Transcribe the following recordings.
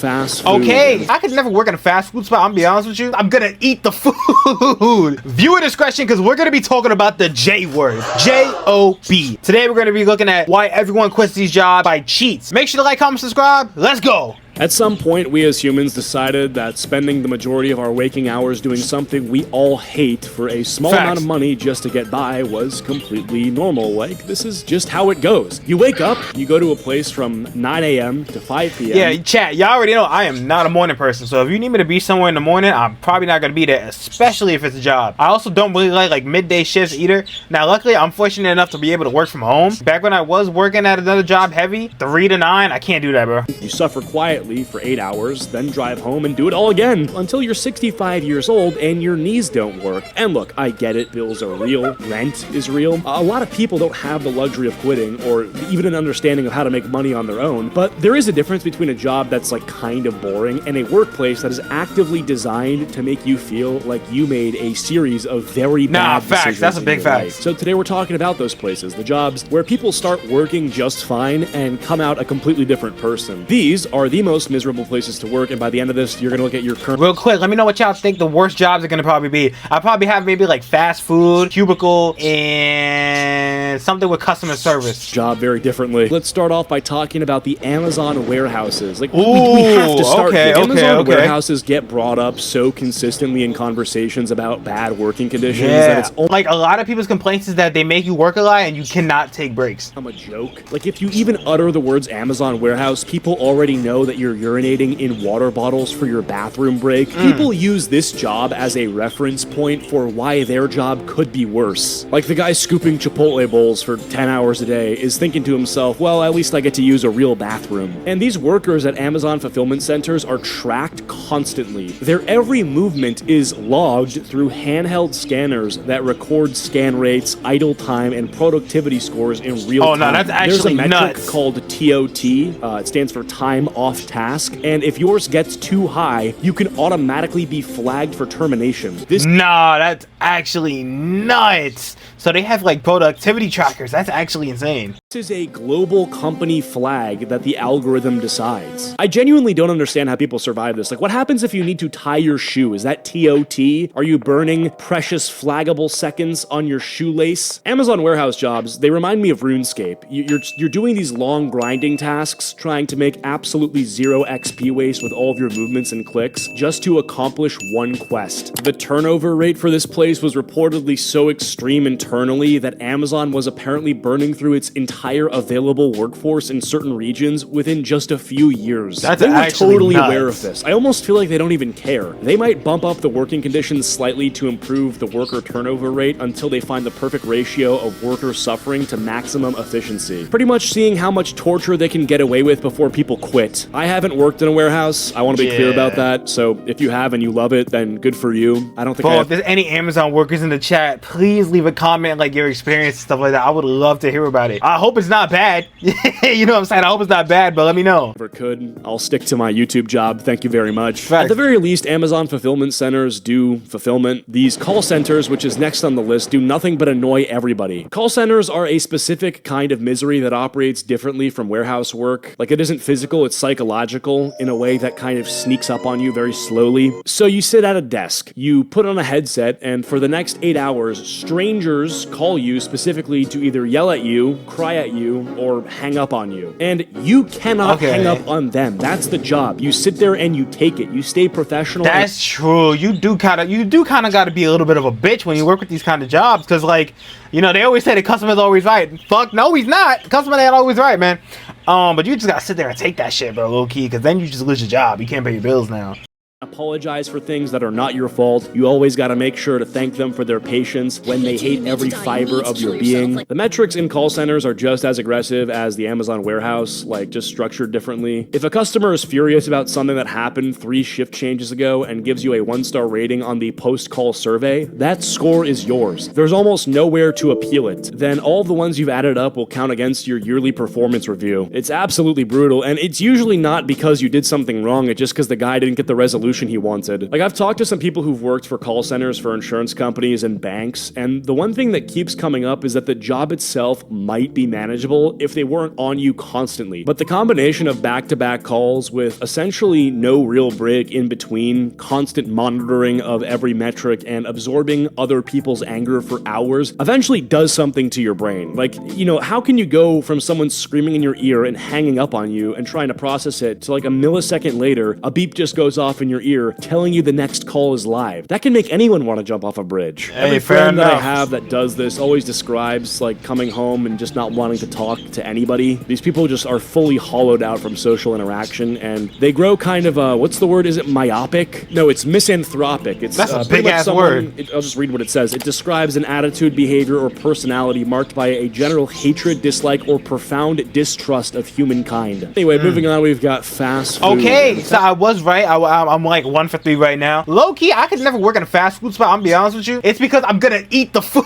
Fast food. Okay, I could never work in a fast food spot. I'm gonna be honest with you. I'm gonna eat the food. Viewer discretion, because we're gonna be talking about the J word. J-O-B. Today we're gonna be looking at why everyone quits these jobs by cheats. Make sure to like, comment, subscribe. Let's go. At some point, we as humans decided that spending the majority of our waking hours doing something we all hate for a small amount of money just to get by was completely normal. Like, this is just how it goes. You wake up, you go to a place from 9 a.m. to 5 p.m. Yeah, chat, y'all already know I am not a morning person, so if you need me to be somewhere in the morning, I'm probably not gonna be there, especially if it's a job. I also don't really like midday shifts either. Now, luckily, I'm fortunate enough to be able to work from home. Back when I was working at another job heavy, 3 to 9, I can't do that, bro. You suffer quietly for 8 hours, then drive home and do it all again until you're 65 years old and your knees don't work. And look, I get it, bills are real, rent is real. A lot of people don't have the luxury of quitting or even an understanding of how to make money on their own, but there is a difference between a job that's like kind of boring and a workplace that is actively designed to make you feel like you made a series of very bad decisions. That's a big fact. So today we're talking about those places, the jobs where people start working just fine and come out a completely different person. These are the most miserable places to work, and by the end of this, you're gonna look at your current... Real quick, let me know what y'all think the worst jobs are gonna probably be. I'll probably have maybe like fast food, cubicle, and something with customer service. Job very differently. Let's start off by talking about the Amazon warehouses. Like, ooh, we have to start okay, here. Amazon okay. warehouses get brought up so consistently in conversations about bad working conditions Yeah, that it's like a lot of people's complaints is that they make you work a lot and you cannot take breaks. I'm a joke. Like, if you even utter the words Amazon warehouse, people already know that you're urinating in water bottles for your bathroom break. People use this job as a reference point for why their job could be worse. Like, the guy scooping Chipotle bowls for 10 hours a day is thinking to himself, well, at least I get to use a real bathroom. And these workers at Amazon fulfillment centers are tracked constantly. Their every movement is logged through handheld scanners that record scan rates, idle time, and productivity scores in real time. Oh, no, that's actually There's a metric nuts. called TOT. It stands for time off task. And if yours gets too high, you can automatically be flagged for termination. Nah, that's actually nuts. So they have like productivity trackers. That's actually insane. This is a global company flag that the algorithm decides. I genuinely don't understand how people survive this. Like, what happens if you need to tie your shoe? Is that TOT? Are you burning precious flaggable seconds on your shoelace? Amazon warehouse jobs, they remind me of RuneScape. You're doing these long grinding tasks, trying to make absolutely zero XP waste with all of your movements and clicks, just to accomplish one quest. The turnover rate for this place was reportedly so extreme internally that Amazon was apparently burning through its entire available workforce in certain regions within just a few years. That's they were actually totally nuts. aware of this. I almost feel like they don't even care. They might bump up the working conditions slightly to improve the worker turnover rate until they find the perfect ratio of worker suffering to maximum efficiency. Pretty much seeing how much torture they can get away with before people quit. I haven't worked in a warehouse. I want to be clear about that. So if you have and you love it, then good for you. I don't think Bro, if there's any Amazon workers in the chat, please leave a comment like your experience and stuff like that. I would love to hear about it. I hope it's not bad. You know what I'm saying? I hope it's not bad, but let me know. If I could, I'll stick to my YouTube job. Thank you very much. Facts. At the very least, Amazon fulfillment centers do fulfillment. These call centers, which is next on the list, do nothing but annoy everybody. Call centers are a specific kind of misery that operates differently from warehouse work. Like, it isn't physical, it's psychological in a way that kind of sneaks up on you very slowly. So you sit at a desk, you put on a headset, and for the next 8 hours, strangers call you specifically to either yell at you, cry at you, or hang up on you. And you cannot hang up on them. That's the job. You sit there and you take it. You stay professional. That's true. You do kind of got to be a little bit of a bitch when you work with these kind of jobs, because, like, you know, they always say the customer's always right. Fuck no, he's not. The customer ain't always right, man. But you just gotta sit there and take that shit, bro, low key, because then you just lose your job. You can't pay your bills now. Apologize for things that are not your fault. You always got to make sure to thank them for their patience when they hate every fiber of your being. The metrics in call centers are just as aggressive as the Amazon warehouse, like just structured differently. If a customer is furious about something that happened 3 shift changes ago and gives you a 1-star rating on the post-call survey, that score is yours. There's almost nowhere to appeal it. Then all the ones you've added up will count against your yearly performance review. It's absolutely brutal, and it's usually not because you did something wrong, it's just because the guy didn't get the resolution promotion he wanted. Like, I've talked to some people who've worked for call centers for insurance companies and banks, and the one thing that keeps coming up is that the job itself might be manageable if they weren't on you constantly. But the combination of back-to-back calls with essentially no real break in between, constant monitoring of every metric, and absorbing other people's anger for hours eventually does something to your brain. Like, you know, how can you go from someone screaming in your ear and hanging up on you and trying to process it to like a millisecond later, a beep just goes off in your ear telling you the next call is live? That can make anyone want to jump off a bridge. Hey, Every fair friend that I enough. have that does this always describes like coming home and just not wanting to talk to anybody. These people just are fully hollowed out from social interaction, and they grow kind of what's the word? Is it myopic? No, it's misanthropic. It's That's a pretty much big-ass someone- word. I'll just read what it says. It describes an attitude, behavior, or personality marked by a general hatred, dislike, or profound distrust of humankind. Anyway, moving on, we've got fast food. Okay, so I was right. I'm like 1 for 3 right now. Low key, I could never work in a fast food spot. I'm gonna be honest with you. It's because I'm gonna eat the food.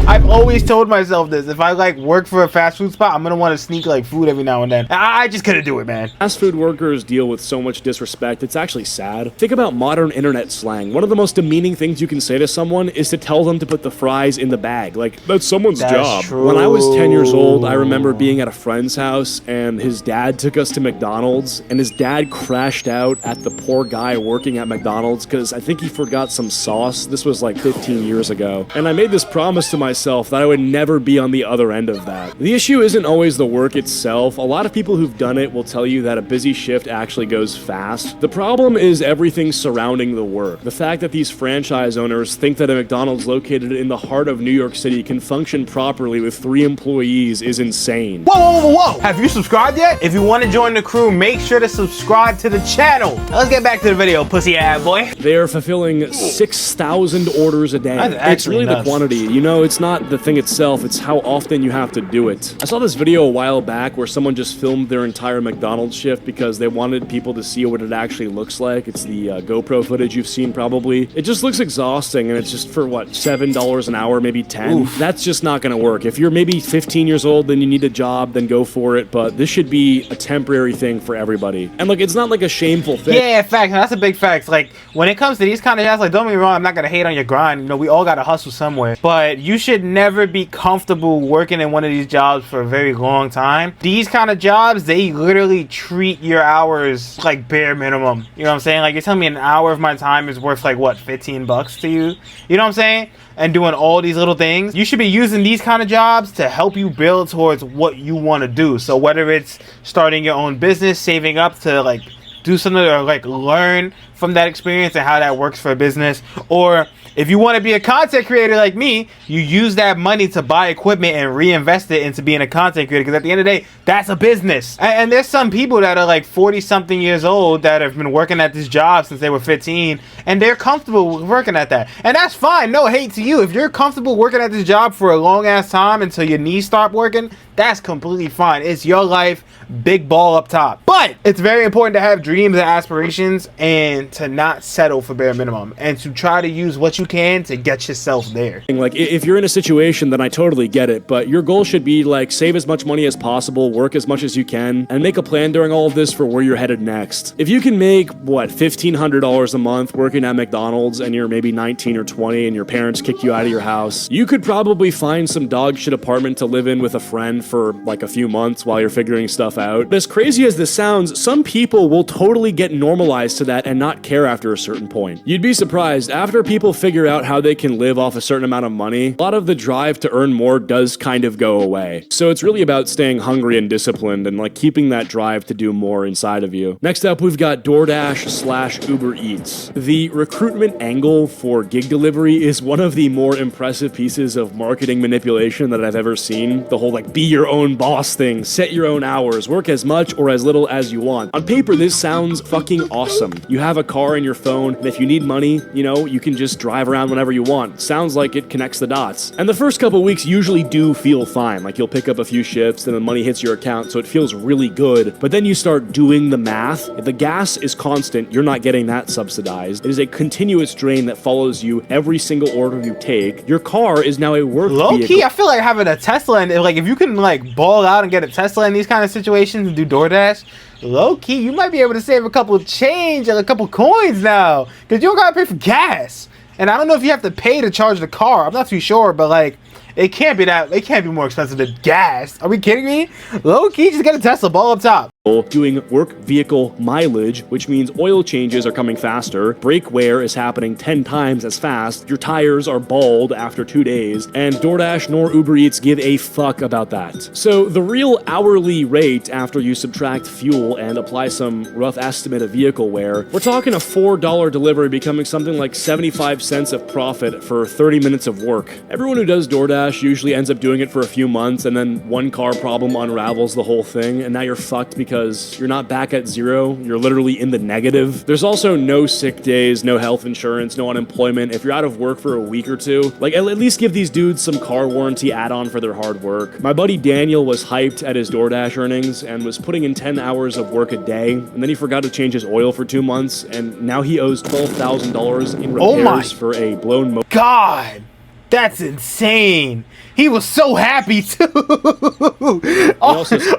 I've always told myself this. If I like work for a fast food spot, I'm gonna want to sneak like food every now and then. I just couldn't do it, man. Fast food workers deal with so much disrespect, it's actually sad. Think about modern internet slang. One of the most demeaning things you can say to someone is to tell them to put the fries in the bag. Like, that's someone's That's job. true. When I was 10 years old, I remember being at a friend's house, and his dad took us to McDonald's, and his dad crashed out at the poor guy working at McDonald's because I think he forgot some sauce. This was like 15 years ago. And I made this promise to myself that I would never be on the other end of that. The issue isn't always the work itself. A lot of people who've done it will tell you that a busy shift actually goes fast. The problem is everything surrounding the work. The fact that these franchise owners think that a McDonald's located in the heart of New York City can function properly with 3 employees is insane. Whoa, whoa, whoa, whoa! Have you subscribed yet? If you want to join the crew, make sure to subscribe to the channel. Now let's get back to the video, pussy ass boy. They are fulfilling 6,000 orders a day. That's It's actually really the nuts. quantity. You know, it's not the thing itself, it's how often you have to do it. I saw this video a while back where someone just filmed their entire McDonald's shift because they wanted people to see what it actually looks like. It's the GoPro footage you've seen probably. It just looks exhausting, and it's just for what, $7 an hour, maybe 10? Oof. That's just not gonna work. If you're maybe 15 years old, then you need a job, then go for it, but this should be a temporary thing for everybody. And look, it's not like a shameful thing. Yeah, facts. That's a big fact. Like, when it comes to these kind of jobs, like, don't get me wrong, I'm not gonna hate on your grind. You know, we all gotta hustle somewhere. But you should never be comfortable working in one of these jobs for a very long time. These kind of jobs, they literally treat your hours like bare minimum. You know what I'm saying? Like, you're telling me an hour of my time is worth like what, 15 bucks to you? You know what I'm saying? And doing all these little things. You should be using these kind of jobs to help you build towards what you want to do. So whether it's starting your own business, saving up to like do something, or like learn from that experience and how that works for a business, or if you want to be a content creator like me, you use that money to buy equipment and reinvest it into being a content creator, because at the end of the day, that's a business. And there's some people that are like 40 something years old that have been working at this job since they were 15, and they're comfortable with working at that, and that's fine. No hate to you. If you're comfortable working at this job for a long ass time until your knees stop working, that's completely fine. It's your life, big ball up top. But it's very important to have dreams and aspirations, and to not settle for bare minimum, and to try to use what you can to get yourself there. Like, if you're in a situation, then I totally get it, but your goal should be like, save as much money as possible, work as much as you can, and make a plan during all of this for where you're headed next. If you can make, what, $1,500 a month working at McDonald's, and you're maybe 19 or 20 and your parents kick you out of your house, you could probably find some dog shit apartment to live in with a friend for like a few months while you're figuring stuff out. But as crazy as this sounds, some people will totally get normalized to that and not care after a certain point. You'd be surprised, after people figure out how they can live off a certain amount of money, a lot of the drive to earn more does kind of go away. So it's really about staying hungry and disciplined and like keeping that drive to do more inside of you. Next up, we've got DoorDash/Uber Eats. The recruitment angle for gig delivery is one of the more impressive pieces of marketing manipulation that I've ever seen. The whole like be your own boss thing, set your own hours, work as much or as little as you want. On paper, this sounds fucking awesome. You have a car and your phone, and if you need money, you know, you can just drive around whenever you want. Sounds like it connects the dots. And the first couple weeks usually do feel fine. Like, you'll pick up a few shifts and the money hits your account, so it feels really good. But then you start doing the math. If the gas is constant, you're not getting that subsidized. It is a continuous drain that follows you every single order you take. Your car is now a work Low vehicle. key, I feel like having a Tesla, and like if you can like ball out and get a Tesla in these kind of situations and do DoorDash, low key, you might be able to save a couple change and a couple coins now, because you don't gotta pay for gas. And I don't know if you have to pay to charge the car. I'm not too sure, but like, it can't be more expensive than gas. Are we kidding me? Low key, just get a Tesla, ball up top. Doing work vehicle mileage, which means oil changes are coming faster, brake wear is happening 10 times as fast, your tires are bald after 2 days, and DoorDash nor Uber Eats give a fuck about that. So the real hourly rate after you subtract fuel and apply some rough estimate of vehicle wear, we're talking a $4 delivery becoming something like 75 cents of profit for 30 minutes of work. Everyone who does DoorDash usually ends up doing it for a few months, and then one car problem unravels the whole thing, and now you're fucked because you're not back at zero, you're literally in the negative. There's also no sick days, no health insurance, no unemployment. If you're out of work for a week or two, like at least give these dudes some car warranty add-on for their hard work. My buddy Daniel was hyped at his DoorDash earnings and was putting in 10 hours of work a day, and then he forgot to change his oil for 2 months, and now he owes $12,000 in repairs for a blown motor. God, that's insane. He was so happy too.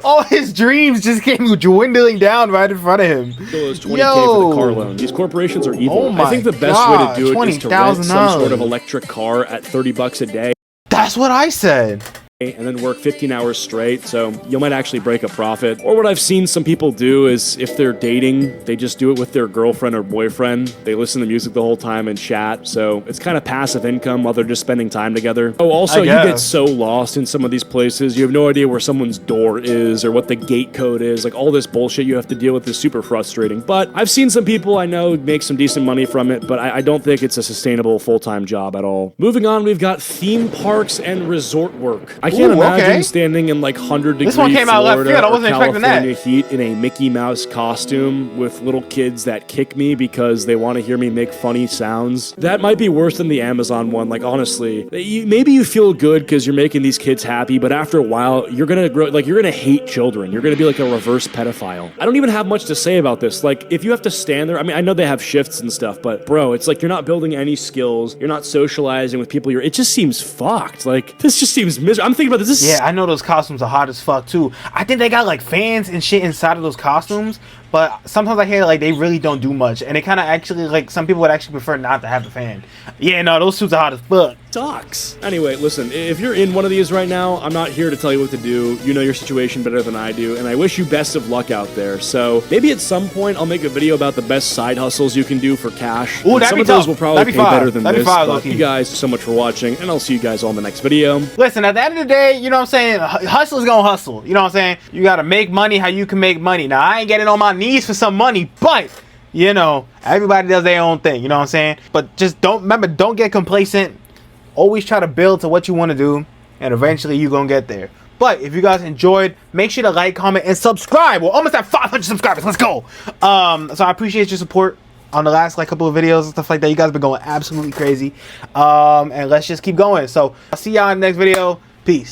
all his dreams just came dwindling down right in front of him. Still owes $20K for the car loan. These corporations are evil. Oh my I think the best way to do it is to rent some $20,000. sort of electric car at $30 a day. That's what I said. And then work 15 hours straight, so you might actually break a profit. Or what I've seen some people do is, if they're dating, they just do it with their girlfriend or boyfriend. They listen to music the whole time and chat, so it's kind of passive income while they're just spending time together. Oh, also, you get so lost in some of these places, you have no idea where someone's door is or what the gate code is. Like, all this bullshit you have to deal with is super frustrating. But I've seen some people I know make some decent money from it, but I don't think it's a sustainable full-time job at all. Moving on, we've got theme parks and resort work. I can't imagine standing in like 100-degree this one came out left field. I wasn't expecting that. California heat in a Mickey Mouse costume with little kids that kick me because they want to hear me make funny sounds. That might be worse than the Amazon one. Like, honestly, maybe you feel good because you're making these kids happy, but after a while, you're gonna grow, like, you're gonna hate children. You're gonna be like a reverse pedophile. I don't even have much to say about this. Like, if you have to stand there, I mean, I know they have shifts and stuff, but bro, it's like you're not building any skills. You're not socializing with people. It just seems fucked. Like, this just seems miserable. I'm thinking about this. Yeah, I know those costumes are hot as fuck too. I think they got like fans and shit inside of those costumes, but sometimes I hear like they really don't do much, and it kind of actually, like, some people would actually prefer not to have the fan. Yeah, no, those suits are hot as fuck. Sucks. Anyway, listen, if you're in one of these right now, I'm not here to tell you what to do. You know your situation better than I do, and I wish you best of luck out there. So maybe at some point I'll make a video about the best side hustles you can do for cash. Ooh, some of those will probably pay better than this. But you guys so much for watching, and I'll see you guys all in the next video. Listen, at the end of the day, you know what I'm saying? Hustle's gonna hustle. You know what I'm saying? You gotta make money how you can make money. Now, I ain't getting on my knees for some money, but you know, everybody does their own thing. You know what I'm saying? But just don't get complacent. Always try to build to what you want to do, and eventually you're gonna get there. But if you guys enjoyed, make sure to like, comment, and subscribe. We're almost at 500 subscribers. Let's go. So I appreciate your support on the last couple of videos and stuff like that. You guys been going absolutely crazy. And let's just keep going. So I'll see y'all in the next video. Peace.